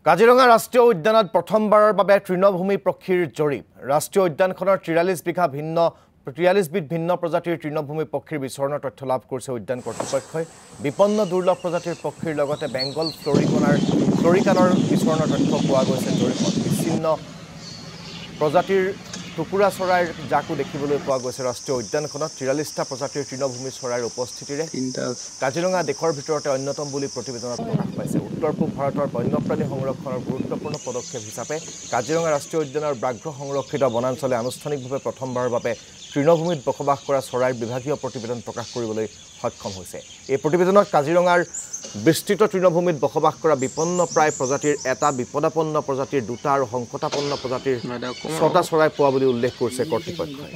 কাজিৰঙা ৰাষ্ট্ৰীয় উদ্যানত প্ৰথমবাৰৰ বাবে তৃণভূমি পক্ষীৰ জৰীপ ৰাষ্ট্ৰীয় উদ্যানখনৰ 43 বিধ ভিন্ন প্ৰজাতিৰ তৃণভূমি পক্ষীৰ বিচৰণৰ তথ্য লাভ কৰিছে উদ্যান কৰ্তৃপক্ষই বিপন্ন দুৰ্লভ প্ৰজাতিৰ পক্ষীৰ লগতে বেংগল ফ্লৰিকানৰ বিচৰণৰ তথ্য পোৱা গৈছে জৰীপত বিচ্ছিন্ন প্ৰজাতিৰ টুকুৰা চৰাইৰ জাকো দেখিবলৈ পোৱা গৈছে ৰাষ্ট্ৰীয় উদ্যানখনত 43টা প্ৰজাতিৰ তৃণভূমি চৰাইৰ উপস্থিতিৰে কাজিৰঙা দেশৰ ভিতৰতে অন্যতম বুলি প্ৰতিবেদনত প্ৰকাশ পাইছে উত্তৰ-পূব ভাৰতৰ বন্যপ্ৰাণী সংৰক্ষণৰ গুৰুত্বপূৰ্ণ পদক্ষেপ হিচাপে কাজিৰঙা ৰাষ্ট্ৰীয় উদ্যানৰ ব্যাঘ্ৰ সংৰক্ষিত বনাঞ্চলে আনুষ্ঠানিকভাৱে প্ৰথমবাৰৰ বাবে তৃণভূমিত বসবাস কৰা চৰাইৰ বিভাগীয় প্ৰতিবেদন প্ৰকাশ কৰিবলৈ সক্ষম হৈছে এই প্ৰতিবেদনত কাজিৰঙাৰ বিস্তৃত তৃণভূমিত বসবাস কৰা বিপন্ন প্ৰায় প্ৰজাতিৰ এটা বিপদাপন্ন প্ৰজাতিৰ দুটা আৰু সংকটাপন্ন প্ৰজাতিৰ 6টা চৰাই পোৱা বুলি উল্লেখ কৰিছে কৰ্তৃপক্ষই